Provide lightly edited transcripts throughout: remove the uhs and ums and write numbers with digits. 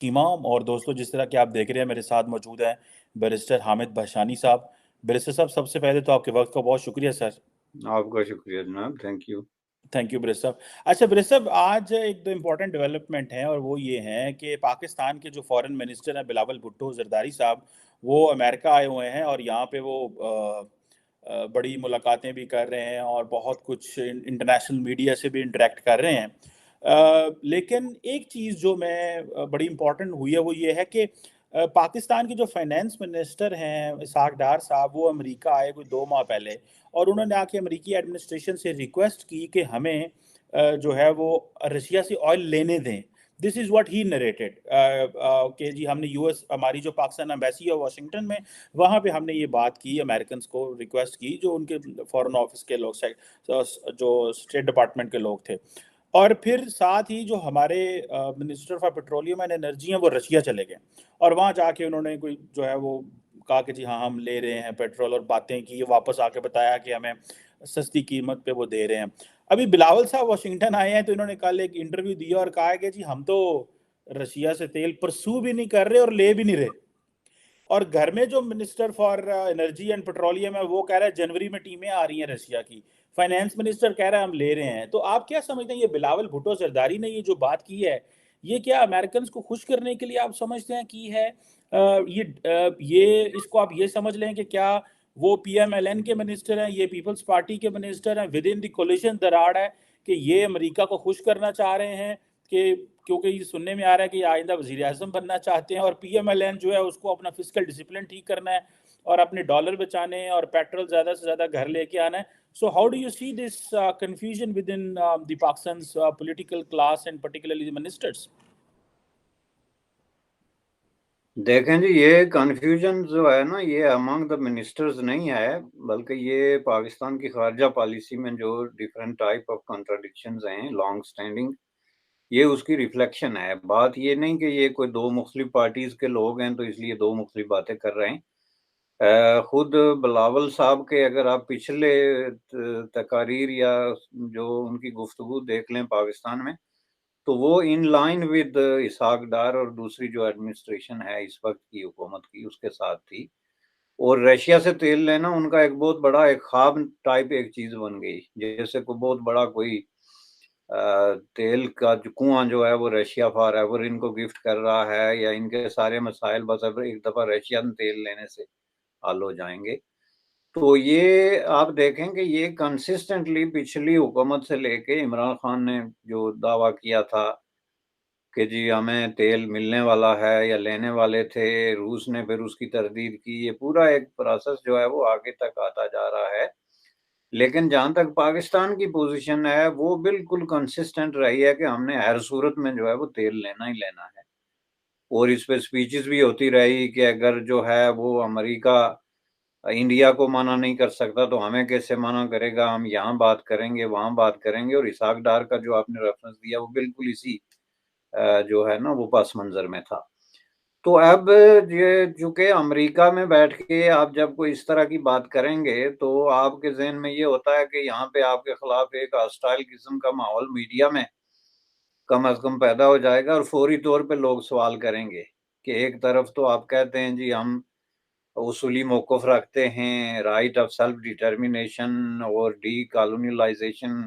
इमाम और दोस्तों, जिस तरह कि आप देख रहे हैं मेरे साथ मौजूद हैं बैरिस्टर हामिद भाषानी साहब। बैरिस्टर साहब, सबसे पहले तो आपके वक्त का बहुत शुक्रिया सर। आपका शुक्रिया जनाब, thank you. Thank you barrister साहब। अच्छा बैरिस्टर साहब, आज एक दो इम्पोर्टेंट डेवलपमेंट है और वो ये हैं कि पाकिस्तान के जो फॉरेन मिनिस्टर हैं बिलावल भुट्टो जरदारी साहब, वो अमेरिका आए हुए हैं और यहाँ पे वो बड़ी मुलाकातें भी कर रहे हैं और बहुत कुछ इंटरनेशनल मीडिया से भी इंटरेक्ट कर रहे हैं। लेकिन एक चीज़ जो बड़ी इम्पोर्टेंट हुई है वो ये है कि पाकिस्तान के जो फाइनेंस मिनिस्टर हैं इसहाक डार साहब, वो अमेरिका आए कोई 2 माह पहले और उन्होंने आके अमेरिकी एडमिनिस्ट्रेशन से रिक्वेस्ट की कि हमें जो है वो रशिया से ऑयल लेने दें। This is what he narrated कि जी हमने यूएस, हमारी जो पाकिस्तान एम्बेसी है वाशिंगटन में, वहाँ पे हमने ये बात की, अमेरिकन को रिक्वेस्ट की, जो उनके फॉरेन ऑफिस के लोग, जो स्टेट डिपार्टमेंट के लोग थे। और फिर साथ ही जो हमारे minister for petroleum and energy हैं वो रशिया चले गए और वहाँ जाके उन्होंने कोई जो है वो कहा कि जी हाँ हम ले रहे हैं पेट्रोल, और बातें की, वापस आके बताया कि हमें सस्ती कीमत पे वो दे रहे हैं। अभी बिलावल साहब वाशिंगटन आए हैं तो इन्होंने कल एक इंटरव्यू दिया और कहा है कि जी हम तो रशिया से तेल परसू भी नहीं कर रहे और ले भी नहीं रहे। और घर में जो minister for energy and petroleum है वो कह रहा है जनवरी में टीमें आ रही हैं रशिया की। फाइनेंस मिनिस्टर कह रहा है हम ले रहे हैं। तो आप क्या समझते हैं, ये बिलावल भुट्टो जरदारी ने ये जो बात की है, ये क्या अमेरिकन को खुश करने के लिए आप समझते हैं की है? ये इसको आप ये समझ लें कि क्या वो पीएमएलएन के मिनिस्टर हैं, ये पीपल्स पार्टी के मिनिस्टर हैं, विद इन द कोलिशन दराड़ है कि ये अमेरिका को खुश करना चाह रहे हैं कि, क्योंकि ये सुनने में आ रहा है कि ये आइंदा वजीर आजम बनना चाहते हैं और पीएमएलएन जो है उसको अपना फिजिकल डिसिप्लिन ठीक करना है और अपने डॉलर बचाने हैं और पेट्रोल ज़्यादा से ज़्यादा घर लेके आना है। So how do you see this confusion within the Pakistan's political class and particularly the ministers? देखें जी, ये कंफ्यूजन जो है ना, ये अमंग द मिनिस्टर्स नहीं है, बल्कि ये पाकिस्तान की खारजा पॉलिसी में जो डिफरेंट टाइप ऑफ कॉन्ट्राडिक्शंस हैं लॉन्ग स्टैंडिंग, ये उसकी रिफ्लेक्शन है। बात ये नहीं कि ये कोई दो मुख्तलिफ पार्टीज के लोग हैं तो इसलिए दो मुख्तलिफ बातें कर रहे हैं। खुद बिलावल साहब के अगर आप पिछले तकारीर या जो उनकी गुफ्तगू देख लें पाकिस्तान में, तो वो इन लाइन विद इसहाक डार और दूसरी जो एडमिनिस्ट्रेशन है इस वक्त की हुकूमत की, उसके साथ थी। और रशिया से तेल लेना उनका एक बहुत बड़ा एक ख्वाब टाइप एक चीज बन गई, जैसे कोई बहुत बड़ा कोई तेल का जो कुआं जो है वो रशिया फॉर एवर इनको गिफ्ट कर रहा है, या इनके सारे मसाइल बस अब एक दफा रशियन तेल लेने से हल हो जाएंगे। तो ये आप देखें कि ये कंसिस्टेंटली पिछली हुकूमत से लेके इमरान खान ने जो दावा किया था कि जी हमें तेल मिलने वाला है या लेने वाले थे, रूस ने फिर उसकी तरदीद की, ये पूरा एक प्रोसेस जो है वो आगे तक आता जा रहा है। लेकिन जहाँ तक पाकिस्तान की पोजीशन है, वो बिल्कुल कंसिस्टेंट रही है कि हमने हर सूरत में जो है वो तेल लेना ही लेना है। और इस पे स्पीचेस भी होती रही कि अगर जो है वो अमेरिका इंडिया को मना नहीं कर सकता तो हमें कैसे मना करेगा, हम यहाँ बात करेंगे वहाँ बात करेंगे। और इसहाक डार का जो आपने रेफरेंस दिया वो बिल्कुल इसी जो है ना वो पस मंजर में था। तो अब ये चूंकि अमेरिका में बैठ के आप जब कोई इस तरह की बात करेंगे तो आपके जहन में ये होता है कि यहाँ पे आपके खिलाफ एक हॉस्टाइल किस्म का माहौल मीडिया में कम अज कम पैदा हो जाएगा, और फौरी तौर पे लोग सवाल करेंगे कि एक तरफ तो आप कहते हैं जी हम उसूली मौक़िफ़ रखते हैं, राइट ऑफ सेल्फ डिटर्मिनेशन और डी कॉलोनियलाइजेशन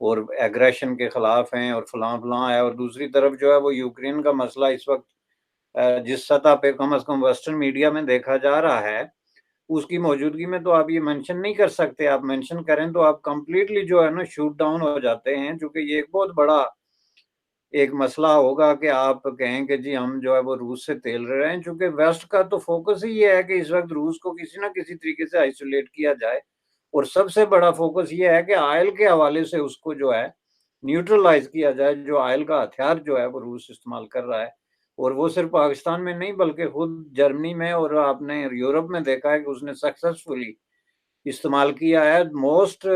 और एग्रेशन के खिलाफ हैं और फलां-फलां है, और दूसरी तरफ जो है वो यूक्रेन का मसला इस वक्त जिस सतह पे कम से कम वेस्टर्न मीडिया में देखा जा रहा है, उसकी मौजूदगी में तो आप ये मेंशन नहीं कर सकते। आप मेंशन करें तो आप कंप्लीटली जो है ना शूट डाउन हो जाते हैं, क्योंकि ये एक बहुत बड़ा एक मसला होगा कि आप कहें कि जी हम जो है वो रूस से तेल ले रहे हैं, चूँकि वेस्ट का तो फ़ोकस ही ये है कि इस वक़्त रूस को किसी न किसी तरीके से आइसोलेट किया जाए, और सबसे बड़ा फ़ोकस ये है कि ऑयल के हवाले से उसको जो है न्यूट्रलाइज़ किया जाए, जो ऑयल का हथियार जो है वो रूस इस्तेमाल कर रहा है। और वो सिर्फ़ पाकिस्तान में नहीं बल्कि खुद जर्मनी में और आपने यूरोप में देखा है कि उसने सक्सेसफुली इस्तेमाल किया है। मोस्ट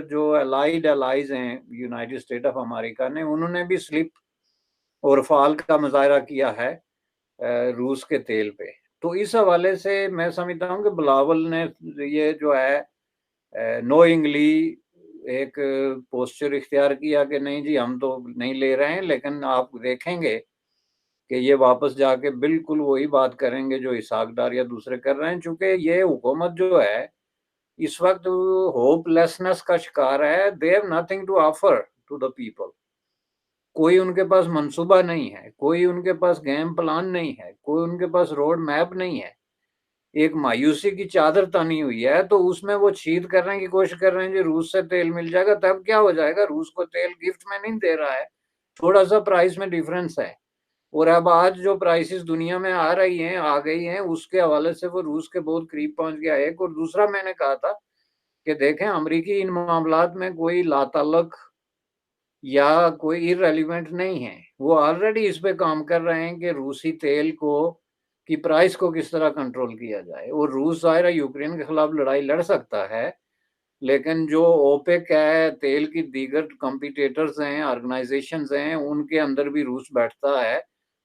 जो एलाइड एलाइज़ हैं यूनाइटेड स्टेट ऑफ अमेरिका ने, उन्होंने भी स्लिप और फ़ाल का मुज़ाहरा किया है रूस के तेल पे। तो इस हवाले से मैं समझता हूँ कि बिलावल ने ये जो है नोइंगली एक पोस्चर इख्तियार किया कि नहीं जी हम तो नहीं ले रहे हैं, लेकिन आप देखेंगे कि ये वापस जाके बिल्कुल वही बात करेंगे जो इसहाक डार या दूसरे कर रहे हैं, क्योंकि ये हुकूमत जो है इस वक्त होपलेसनेस का शिकार है। They have nothing to offer to the people. कोई उनके पास मंसूबा नहीं है, कोई उनके पास गेम प्लान नहीं है, कोई उनके पास रोड मैप नहीं है। एक मायूसी की चादर तानी हुई है, तो उसमें वो छीद करने की कोशिश कर रहे हैं कि रूस से तेल मिल जाएगा। तब क्या हो जाएगा? रूस को तेल गिफ्ट में नहीं दे रहा है, थोड़ा सा प्राइस में डिफरेंस है। और अब आज जो प्राइसेस दुनिया में आ रही हैं, आ गई हैं, उसके हवाले से वो रूस के बहुत करीब पहुंच गया है। एक और दूसरा मैंने कहा था कि देखें, अमरीकी इन मामलात में कोई लाताल्लुक या कोई इररेलीवेंट नहीं है। वो ऑलरेडी इस पे काम कर रहे हैं कि रूसी तेल को की प्राइस को किस तरह कंट्रोल किया जाए। और रूस ज़ाहिर है यूक्रेन के खिलाफ लड़ाई लड़ सकता है, लेकिन जो ओपेक है, तेल की दीगर कॉम्पिटिटर्स हैं, ऑर्गेनाइजेशंस हैं, उनके अंदर भी रूस बैठता है।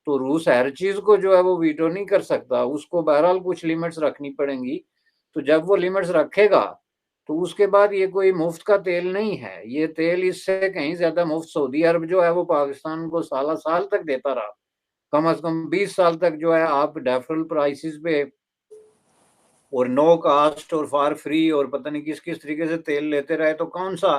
तो रूस हर चीज़ को जो है वो वीटो नहीं कर सकता, उसको बहरहाल कुछ लिमिट्स रखनी पड़ेंगी। तो जब वो लिमिट्स रखेगा तो उसके बाद ये कोई मुफ्त का तेल नहीं है। ये तेल इससे कहीं ज्यादा मुफ्त सऊदी अरब जो है वो पाकिस्तान को साल साल तक देता रहा। कम से कम 20 साल तक जो है आप डेफरल प्राइसेस पे और नो कास्ट और फॉर फ्री और पता नहीं किस किस तरीके से तेल लेते रहे, तो कौन सा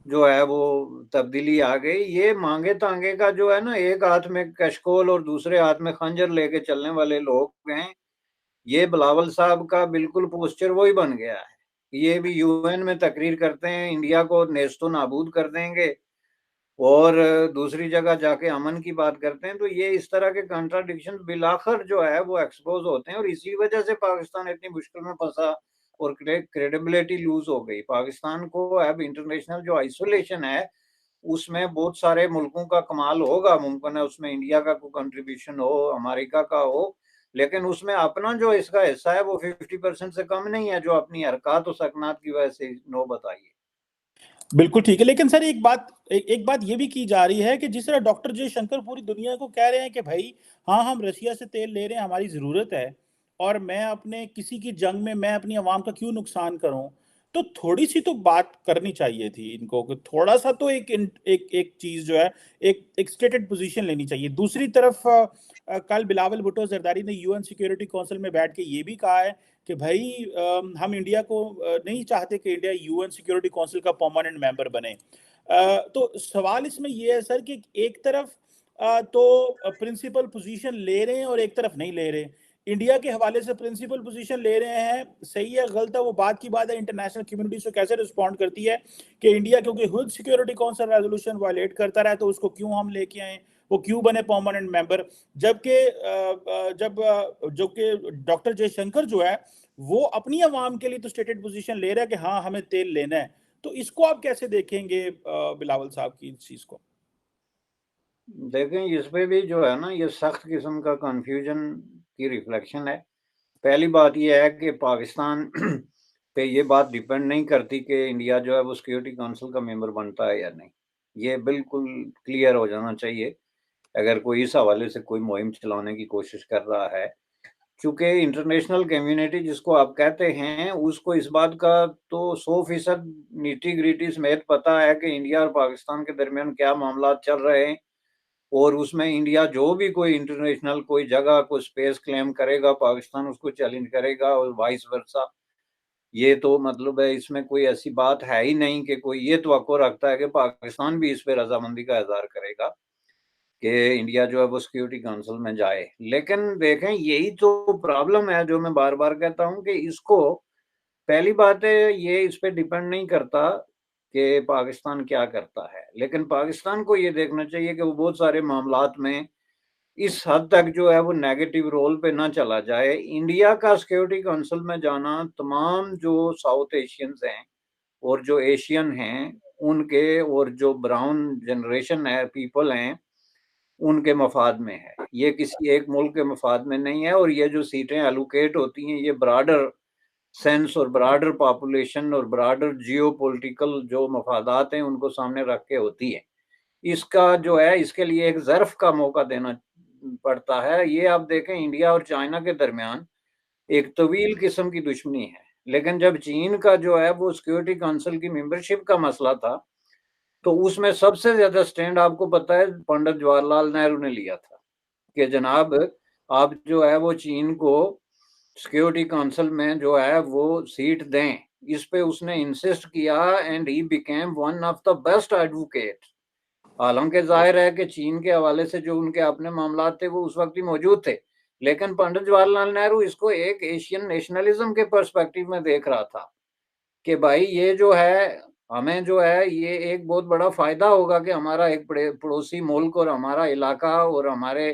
जो है वो तब्दीली आ गई। ये मांगे तांगे का जो है ना, एक हाथ में कशकोल और दूसरे हाथ में खंजर लेके चलने वाले लोग हैं। ये बिलावल साहब का बिल्कुल पोस्चर वही बन गया है। ये भी यूएन में तकरीर करते हैं, इंडिया को नेस्तो नाबूद कर देंगे, और दूसरी जगह जाके अमन की बात करते हैं। तो ये इस तरह के कॉन्ट्राडिक्शन बिलाखिर जो है वो एक्सपोज होते हैं, और इसी वजह से पाकिस्तान इतनी मुश्किल में फंसा और क्रेडिबिलिटी लूज हो गई। पाकिस्तान को अब इंटरनेशनल जो आइसोलेशन है उसमें बहुत सारे मुल्कों का कमाल होगा, मुमकिन है उसमें इंडिया का कोई कंट्रीब्यूशन हो, अमेरिका का हो, लेकिन उसमें अपना जो इसका हिस्सा है वो 50% से कम नहीं है, जो अपनी हरकत और सकनात की वजह से नौबत आई है। बिल्कुल ठीक है, लेकिन सर एक बात ये भी की जा रही है कि जिस तरह डॉक्टर जयशंकर पूरी दुनिया को कह रहे हैं कि भाई हाँ, हम रशिया से तेल ले रहे हैं, हमारी ज़रूरत है, और मैं अपने किसी की जंग में मैं अपनी आवाम का क्यों नुकसान करूं। तो थोड़ी सी तो बात करनी चाहिए थी इनको कि थोड़ा सा तो एक चीज़ जो है, एक स्टेटेड पोजीशन लेनी चाहिए। दूसरी तरफ कल बिलावल भुट्टो जरदारी ने यूएन सिक्योरिटी काउंसिल में बैठ के ये भी कहा है कि भाई हम इंडिया को नहीं चाहते कि इंडिया यूएन सिक्योरिटी काउंसिल का परमानेंट मेंबर बने। तो सवाल इसमें ये है सर कि एक तरफ तो प्रिंसिपल पोजीशन ले रहे हैं और एक तरफ नहीं ले रहे। इंडिया के हवाले से प्रिंसिपल पोजीशन ले रहे हैं, सही है गलत है वो बात की बात है, इंटरनेशनल कम्युनिटी से कैसे रिस्पॉन्ड करती है कि इंडिया क्योंकि खुद सिक्योरिटी काउंसिल रेजोल्यूशन वायलेट करता रहा, तो उसको क्यों हम लेके आए, वो क्यों बने परमानेंट मेंबर। जबकि जब जो कि डॉक्टर जयशंकर जो है वो अपनी आवाम के लिए तो स्टेटेड पोजीशन ले रहा है कि हाँ हमें तेल लेना है। तो इसको आप कैसे देखेंगे बिलावल साहब की इस चीज को? देखें, इस पे भी जो है ना, ये सख्त किस्म का कंफ्यूजन की रिफ्लेक्शन है। पहली बात ये है कि पाकिस्तान पे ये बात डिपेंड नहीं करती कि इंडिया जो है वो सिक्योरिटी काउंसिल का मेंबर बनता है या नहीं। ये बिल्कुल क्लियर हो जाना चाहिए अगर कोई इस हवाले से कोई मुहिम चलाने की कोशिश कर रहा है। चूंकि इंटरनेशनल कम्युनिटी जिसको आप कहते हैं, उसको इस बात का तो 100% नीटी ग्रिटी समेत पता है कि इंडिया और पाकिस्तान के दरमियान क्या मामला चल रहे हैं, और उसमें इंडिया जो भी कोई इंटरनेशनल कोई जगह कोई स्पेस क्लेम करेगा, पाकिस्तान उसको चैलेंज करेगा और वाइस वर्सा। ये तो मतलब है, इसमें कोई ऐसी बात है ही नहीं कि कोई ये तवक्को रखता है कि पाकिस्तान भी इस पे रजामंदी का इजहार करेगा कि इंडिया जो है वो सिक्योरिटी काउंसिल में जाए। लेकिन देखें, यही तो प्रॉब्लम है जो मैं बार बार कहता हूं कि इसको, पहली बात है ये इस पे डिपेंड नहीं करता कि पाकिस्तान क्या करता है, लेकिन पाकिस्तान को ये देखना चाहिए कि वो बहुत सारे मामलात में इस हद तक जो है वो नेगेटिव रोल पे ना चला जाए। इंडिया का सिक्योरिटी काउंसिल में जाना तमाम जो साउथ एशियंस हैं और जो एशियन हैं उनके, और जो ब्राउन जनरेशन है पीपल हैं, उनके मफाद में है। ये किसी एक मुल्क के मफाद में नहीं है। और ये जो सीटें एलोकेट होती हैं, ये ब्रॉडर सेंस और ब्रॉडर पॉपुलेशन और ब्रॉडर जियो पोलिटिकल जो मफादात हैं उनको सामने रख के होती है। इसका जो है, इसके लिए एक ज़र्फ का मौका देना पड़ता है। ये आप देखें, इंडिया और चाइना के दरमियान एक तवील किस्म की दुश्मनी है, लेकिन जब चीन का जो है वो सिक्योरिटी काउंसिल की मेंबरशिप का मसला था, तो उसमें सबसे ज्यादा स्टैंड आपको पता है पंडित जवाहरलाल नेहरू ने लिया था। कि जनाब आप जो है वो चीन को सिक्योरिटी काउंसिल में जो है वो सीट दें। इस पे उसने इंसिस्ट किया and he became one of the best advocate. हालांकि जाहिर है कि चीन के हवाले से जो उनके अपने मामला थे वो उस वक्त ही मौजूद थे, लेकिन पंडित जवाहरलाल नेहरू इसको एक एशियन नेशनलिज्म के पर्सपेक्टिव में देख रहा था कि भाई ये जो है हमें जो है ये एक बहुत बड़ा फायदा होगा कि हमारा एक पड़ोसी मुल्क और हमारा इलाका और हमारे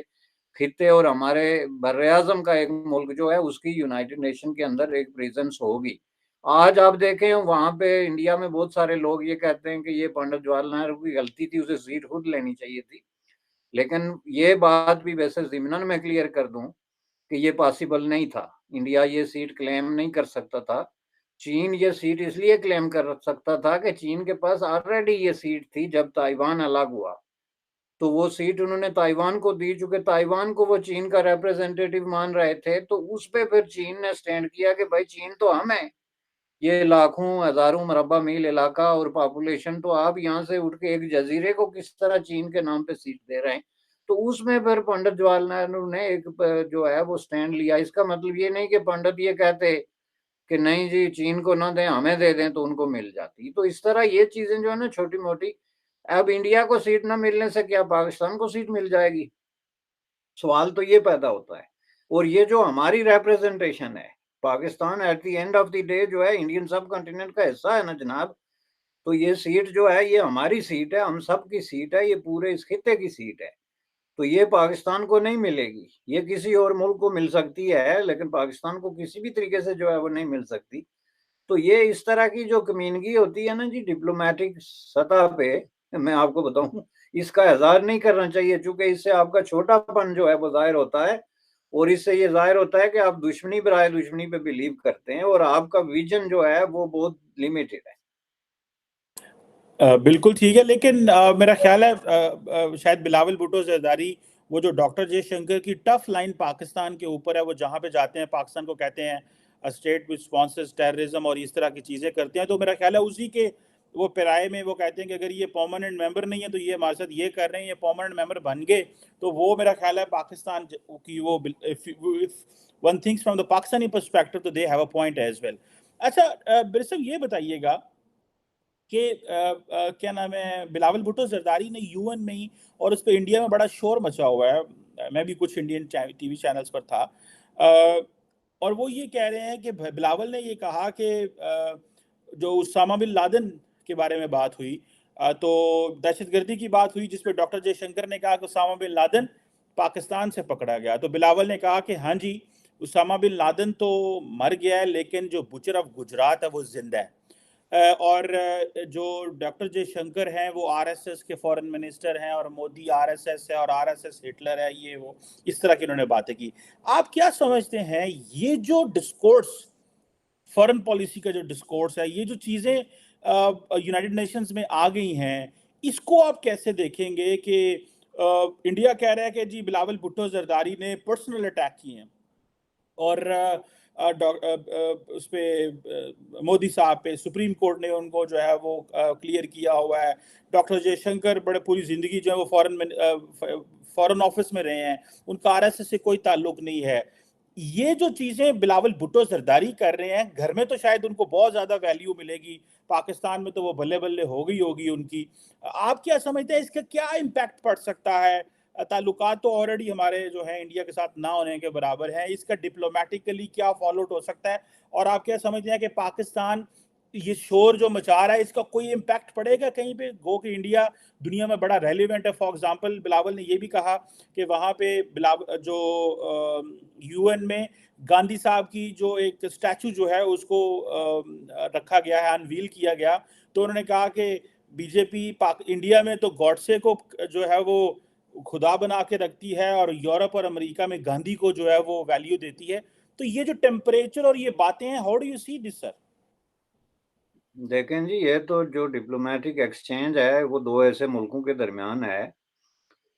खित्ते और हमारे बर्रे आजम का एक मुल्क जो है उसकी यूनाइटेड नेशन के अंदर एक प्रेजेंस होगी। आज आप देखें वहां पे इंडिया में बहुत सारे लोग ये कहते हैं कि ये पंडित जवाहरलाल नेहरू की गलती थी, उसे सीट खुद लेनी चाहिए थी। लेकिन ये बात भी वैसे ज़िमनन में क्लियर कर दूं कि ये पॉसिबल नहीं था। इंडिया ये सीट क्लेम नहीं कर सकता था। चीन ये सीट इसलिए क्लेम कर सकता था कि चीन के पास ऑलरेडी ये सीट थी जब ताइवान अलग हुआ, तो वो सीट उन्होंने ताइवान को दी। चूंकि ताइवान को वो चीन का रिप्रेजेंटेटिव मान रहे थे, तो उस पे फिर चीन ने स्टैंड किया कि भाई चीन तो हम है, ये लाखों हजारों मुरब्बा मील इलाका और पॉपुलेशन, तो आप यहाँ से उठ के एक जजीरे को किस तरह चीन के नाम पे सीट दे रहे हैं। तो उसमें फिर पंडित जवाहरलाल नेहरू ने एक जो है वो स्टैंड लिया। इसका मतलब ये नहीं कि पंडित ये कहते कि नहीं जी चीन को ना दें हमें दे दें तो उनको मिल जाती। तो इस तरह ये चीजें जो है ना छोटी मोटी, अब इंडिया को सीट ना मिलने से क्या पाकिस्तान को सीट मिल जाएगी, सवाल तो ये पैदा होता है। और ये जो हमारी रिप्रेजेंटेशन है, Pakistan at the end of the day जो है इंडियन सब कॉन्टिनेंट का हिस्सा है ना जनाब, तो ये सीट जो है ये हमारी सीट है, हम सब की सीट है, ये पूरे इस खित्ते की सीट है। तो ये पाकिस्तान को नहीं मिलेगी, ये किसी और मुल्क को मिल सकती है, लेकिन पाकिस्तान को किसी भी तरीके से जो है वो नहीं मिल सकती। तो ये इस तरह की जो कमीनगी होती है ना जी डिप्लोमेटिक सतह पे, मैं आपको बताऊं इसका इजहार नहीं करना चाहिए, चूंकि इससे आपका छोटापन जो है वो जाहिर होता है। और इससे ये जाहिर होता है कि आप दुश्मनी बराए दुश्मनी पे बिलीव करते हैं और आपका विजन जो है वो बहुत लिमिटेड है। बिल्कुल ठीक है, लेकिन मेरा ख्याल है शायद बिलावल भुट्टो जरदारी वो जो डॉक्टर जयशंकर की टफ लाइन पाकिस्तान के ऊपर है, वो जहाँ पे जाते हैं पाकिस्तान को कहते हैं स्टेट विच स्पॉन्सर्स टेररिज्म और इस तरह की चीज़ें करते हैं, तो मेरा ख्याल है उसी के वो पेराए में वो कहते हैं कि अगर ये परमानेंट मेंबर नहीं है तो ये हमारे साथ ये कर रहे हैं, ये परमानेंट मेंबर बन गए तो वो मेरा ख्याल है पाकिस्तान की वो one things from the Pakistani perspective तो they have a point as well. अच्छा बिरसम ये बताइएगा कि क्या नाम है बिलावल भुट्टो जरदारी ने यूएन में ही और उस पर इंडिया में बड़ा शोर मचा हुआ है, मैं भी कुछ इंडियन टीवी चैनल्स पर था, और वो ये कह रहे हैं कि बिलावल ने ये कहा कि जो उसामा बिन लादेन के बारे में बात हुई, तो दहशतगर्दी की बात हुई जिसपे डॉक्टर जयशंकर ने कहा कि उसामा बिन लादेन पाकिस्तान से पकड़ा गया, तो बिलावल ने कहा कि हाँ जी उसामा बिन लादेन तो मर गया है लेकिन जो बुचर ऑफ गुजरात है वो जिंदा है। और जो डॉक्टर जयशंकर हैं वो आरएसएस के फॉरेन मिनिस्टर हैं और मोदी आरएसएस है और आरएसएस हिटलर है, ये वो इस तरह की उन्होंने बातें की। आप क्या समझते हैं ये जो डिस्कोर्स फॉरेन पॉलिसी का जो डिस्कोर्स है, ये जो चीजें यूनाइटेड नेशंस में आ गई हैं, इसको आप कैसे देखेंगे कि इंडिया कह रहा है कि जी बिलावल भुट्टो जरदारी ने पर्सनल अटैक किए हैं और उस पे मोदी साहब पे सुप्रीम कोर्ट ने उनको जो है वो क्लियर किया हुआ है। डॉक्टर जयशंकर बड़े पूरी जिंदगी जो है वो फॉरेन ऑफिस में रहे हैं, उनका आरएसएस से कोई ताल्लुक नहीं है। ये जो चीजें बिलावल भुट्टो जरदारी कर रहे हैं, घर में तो शायद उनको बहुत ज्यादा वैल्यू मिलेगी, पाकिस्तान में तो वो बल्ले बल्ले हो गई होगी उनकी। आप क्या समझते हैं इसका क्या इम्पैक्ट पड़ सकता है? ताल्लुकात तो ऑलरेडी हमारे जो है इंडिया के साथ ना होने के बराबर है, इसका डिप्लोमेटिकली क्या फॉलोट हो सकता है? और आप क्या समझते हैं कि पाकिस्तान ये शोर जो मचा रहा है इसका कोई इम्पैक्ट पड़ेगा कहीं पे? गो कि इंडिया दुनिया में बड़ा रेलिवेंट है, फॉर एग्जांपल बिलावल ने ये भी कहा कि वहां पे बिलावल जो यूएन में गांधी साहब की जो एक स्टैचू जो है उसको रखा गया है, अनवील किया गया, तो उन्होंने कहा कि बीजेपी इंडिया में तो गॉडसे को जो है वो खुदा बना के रखती है और यूरोप और अमेरिका में गांधी को जो है वो वैल्यू देती है। तो ये जो टेम्परेचर और ये बातें हैं, how do you see this sir? देखें जी ये तो जो डिप्लोमेटिक एक्सचेंज है वो दो ऐसे मुल्कों के दरमियान है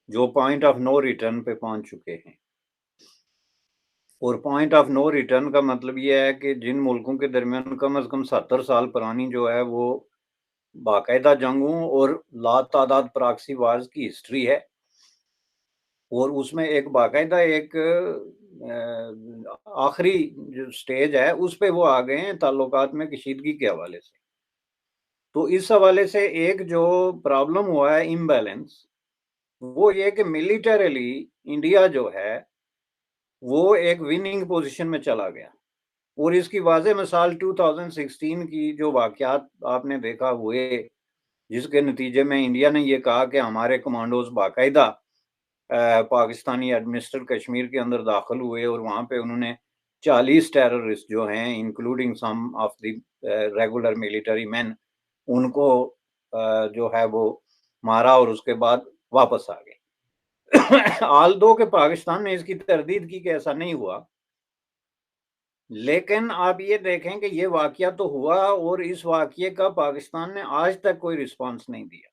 जो पॉइंट ऑफ नो रिटर्न पे पहुंच चुके हैं। और पॉइंट ऑफ नो रिटर्न का मतलब ये है कि जिन मुल्कों के दरमियान कम से कम 70 साल पुरानी जो है वो बाकायदा जंगों और लातादाद प्रॉक्सी वार्स की हिस्ट्री है, और उसमें एक बाकायदा एक आखिरी जो स्टेज है उस पे वो आ गए हैं ताल्लुकात में कशीदगी के हवाले से। तो इस हवाले से एक जो प्रॉब्लम हुआ है इम्बैलेंस, वो ये कि मिलिटरीली इंडिया जो है वो एक विनिंग पोजीशन में चला गया। और इसकी वाज़ेह मिसाल 2016 की जो वाक़यात आपने देखा हुए, जिसके नतीजे में इंडिया ने ये कहा कि हमारे कमांडोज बाकायदा पाकिस्तानी एडमिनिस्ट्रेटेड कश्मीर के अंदर दाखिल हुए और वहाँ पे उन्होंने 40 टेररिस्ट जो हैं including some of the regular military man, उनको जो है वो मारा और उसके बाद वापस आ गए। आल दो के पाकिस्तान ने इसकी तरदीद की कि ऐसा नहीं हुआ, लेकिन आप ये देखें कि ये वाक़या तो हुआ और इस वाक़ये का पाकिस्तान ने आज तक कोई रिस्पॉन्स नहीं दिया।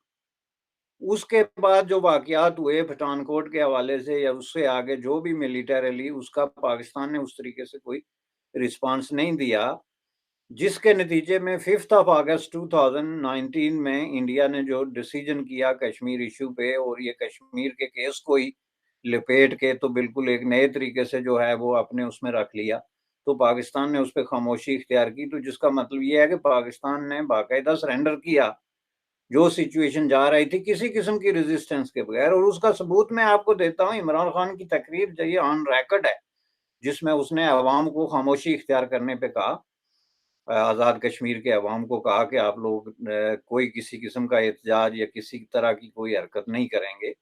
उसके बाद जो वाक़यात हुए पठानकोट के हवाले से या उससे आगे जो भी मिलिटरीली, उसका पाकिस्तान ने उस तरीके से कोई रिस्पॉन्स नहीं दिया, जिसके नतीजे में 5th ऑफ अगस्त 2019 में इंडिया ने जो डिसीजन किया कश्मीर इश्यू पे, और ये कश्मीर के केस को ही लपेट के तो बिल्कुल एक नए तरीके से जो है वो अपने उसमें रख लिया। तो पाकिस्तान ने उस पे खामोशी इख्तियार की, तो जिसका मतलब ये है कि पाकिस्तान ने बाकायदा सरेंडर किया जो सिचुएशन जा रही थी किसी किस्म की रेजिस्टेंस के बगैर। और उसका सबूत मैं आपको देता हूँ, इमरान खान की तकरीर जो ये ऑन रिकॉर्ड है, जिसमें उसने अवाम को खामोशी इख्तियार करने पे कहा, आज़ाद कश्मीर के अवाम को कहा कि आप लोग कोई किसी किस्म का एहतजाज या किसी तरह की कोई हरकत नहीं करेंगे,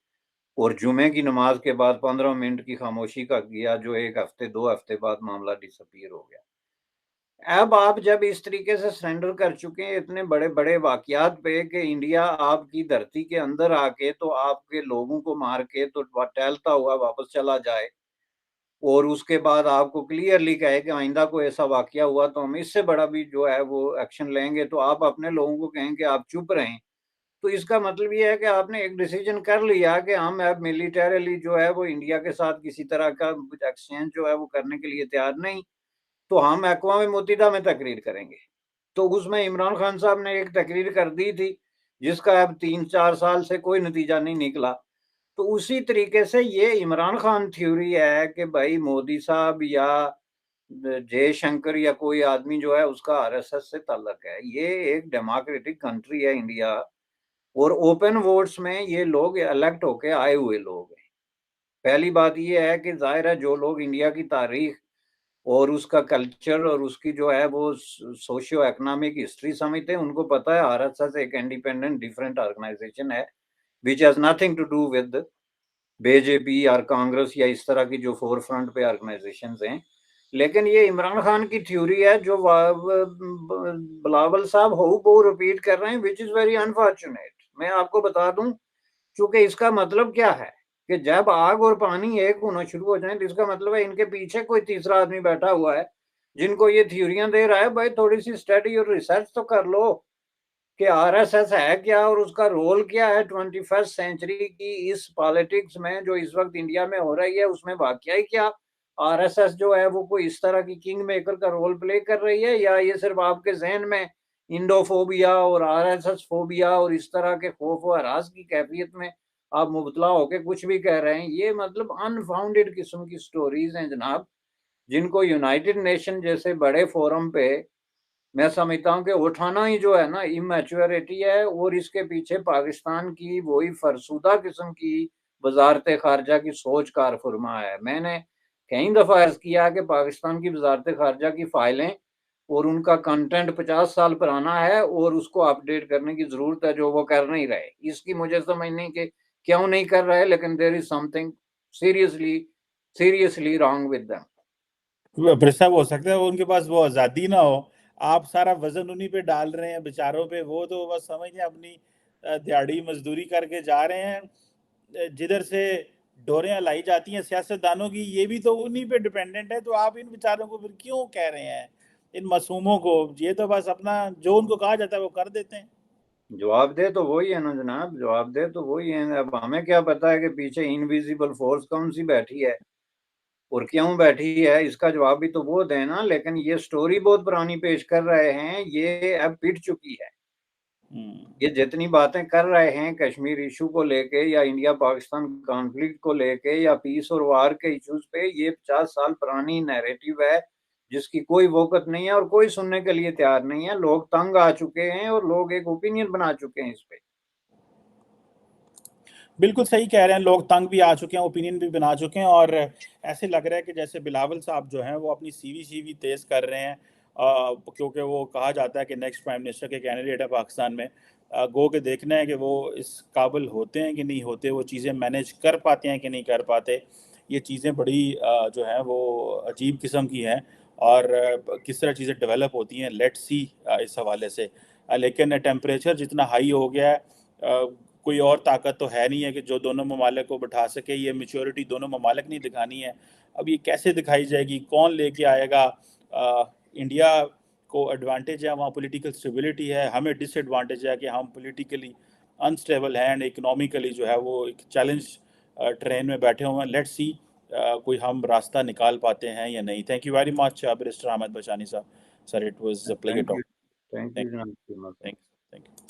और जुमे की नमाज के बाद 15 मिनट की खामोशी का किया, जो 1 हफ्ते 2 हफ्ते बाद मामला डिसअपीयर हो गया। अब आप जब इस तरीके से सरेंडर कर चुके हैं इतने बड़े-बड़े वाक़यात पे कि इंडिया आपकी धरती के अंदर आके तो आपके लोगों को मार के तो टहलता हुआ वापस चला जाए, और उसके बाद आपको क्लियरली कहे कि आइंदा कोई ऐसा वाक़या हुआ तो हम इससे बड़ा भी जो है वो एक्शन लेंगे, तो आप अपने लोगों को कहें कि आप चुप रहें। तो इसका मतलब ये है कि आपने एक डिसीजन कर लिया कि हम अब मिलिटरीली जो है वो इंडिया के साथ किसी तरह का कुछ एक्सचेंज जो है वो करने के लिए तैयार नहीं, तो हम अक़वाम मुत्तहिदा में तकरीर करेंगे। तो उसमें इमरान खान साहब ने एक तकरीर कर दी थी, जिसका अब 3-4 साल से कोई नतीजा नहीं निकला। तो उसी तरीके से ये इमरान खान थ्योरी है कि भाई मोदी साहब या जयशंकर या कोई आदमी जो है उसका आरएसएस से ताल्लुक है। ये एक डेमोक्रेटिक कंट्री है इंडिया, और ओपन वोट्स में ये लोग इलेक्ट होके आए हुए लोग हैं। पहली बात ये है कि ज़ाहिर है जो लोग इंडिया की तारीख और उसका कल्चर और उसकी जो है वो सोशियो इकोनॉमिक हिस्ट्री समझते हैं, उनको पता है आरएसएस एक इंडिपेंडेंट डिफरेंट ऑर्गेनाइजेशन है, which has nothing to do with BJP और कांग्रेस या इस तरह की जो फोर फ्रंट पे ऑर्गेनाइजेशंस हैं। लेकिन ये इमरान खान की थ्योरी है जो बिलावल साहब हूबहू रिपीट कर रहे हैं, व्हिच इज वेरी अनफॉर्चुनेट। मैं आपको बता दूं, चूंकि इसका मतलब क्या है कि जब आग और पानी एक होना शुरू हो जाए तो इसका मतलब है इनके पीछे कोई तीसरा आदमी बैठा हुआ है जिनको ये थ्योरियां दे रहा है। भाई थोड़ी सी स्टडी और रिसर्च तो कर लो कि आरएसएस है क्या और उसका रोल क्या है 21st सेंचुरी की इस पॉलिटिक्स में जो इस वक्त इंडिया में हो रही है, उसमें वाकया ही क्या आरएसएस जो है वो कोई इस तरह की किंग मेकर का रोल प्ले कर रही है, या ये सिर्फ आपके जहन में इंडोफोबिया और आरएसएस फोबिया और इस तरह के खौफ और हरास की कैफियत में आप मुबतला होकर कुछ भी कह रहे हैं। ये मतलब अनफाउंडेड किस्म की स्टोरीज हैं जनाब, जिनको यूनाइटेड नेशन जैसे बड़े फोरम पे मैं समझता हूँ कि उठाना ही जो है ना इमेच्योरिटी है, और इसके पीछे पाकिस्तान की वही फरसुदा किस्म की वजारत खारजा की सोच कार फरमा है। मैंने कई दफ़ा अर्ज किया कि पाकिस्तान की वजारत खारजा की फाइलें और उनका कंटेंट 50 साल पुराना है और उसको अपडेट करने की जरूरत है, जो वो कर नहीं रहे। इसकी मुझे समझ नहीं कि क्यों नहीं कर रहे, लेकिन there is something seriously seriously wrong with them. साहब हो सकता है वो उनके पास वो आज़ादी ना हो, आप सारा वजन उन्हीं पे डाल रहे हैं बेचारों पे। वो तो बस समझ लें अपनी दिहाड़ी मजदूरी करके जा रहे हैं, जिधर से डोरियां लाई जाती हैं सियासतदानों की, ये भी तो उन्हीं पे डिपेंडेंट है। तो आप इन बेचारों को फिर क्यों कह रहे हैं, इन मासूमों को? ये तो बस अपना जो उनको कहा जाता है वो कर देते हैं। जवाब दे तो वही है ना जनाब, जवाब दे तो वही है। अब हमें क्या पता है कि पीछे इनविजिबल फोर्स कौन सी बैठी है और क्यों बैठी है, इसका जवाब भी तो वो देना। लेकिन ये स्टोरी बहुत पुरानी पेश कर रहे हैं, ये अब पिट चुकी है। ये जितनी बातें कर रहे हैं कश्मीर इशू को लेके या इंडिया पाकिस्तान कॉन्फ्लिक्ट को लेके या पीस और वार के इश्यूज पे, ये 50 साल पुरानी नैरेटिव है जिसकी कोई वोकत नहीं है और कोई सुनने के लिए तैयार नहीं है। लोग तंग आ चुके हैं और लोग एक ओपिनियन बना चुके हैं इस पे। बिल्कुल सही कह रहे हैं, लोग तंग भी आ चुके हैं, ओपिनियन भी बना चुके हैं, और ऐसे लग रहा है कि जैसे बिलावल साहब जो हैं वो अपनी सीवी तेज कर रहे हैं, क्योंकि वो कहा जाता है कि नेक्स्ट प्राइम मिनिस्टर के कैंडिडेट है पाकिस्तान में। गो के देखना है कि वो इस काबिल होते हैं कि नहीं होते, वो चीज़ें मैनेज कर पाते हैं कि नहीं कर पाते। ये चीज़ें बड़ी जो है वो अजीब किस्म की हैं, और किस तरह चीज़ें डेवलप होती हैं, लेट्स सी इस हवाले से। लेकिन टेम्परेचर जितना हाई हो गया है, कोई और ताकत तो है नहीं है कि जो दोनों ममालिक को बिठा सके। ये मेच्योरिटी दोनों ममालिक नहीं दिखानी है। अब ये कैसे दिखाई जाएगी, कौन लेके आएगा? इंडिया को एडवांटेज है, वहाँ पॉलिटिकल स्टेबिलिटी है, हमें डिसएडवांटेज है कि हम पॉलिटिकली अनस्टेबल हैं एंड इकोनॉमिकली जो है वो एक चैलेंज ट्रेन में बैठे हुए हैं। लेट्स सी कोई हम रास्ता निकाल पाते हैं या नहीं। Thank you very much barrister Ahmed Bachani साहब। Sir, it was a pleasure thank you. Talk. Thank thank you जनाब। Thank thank you.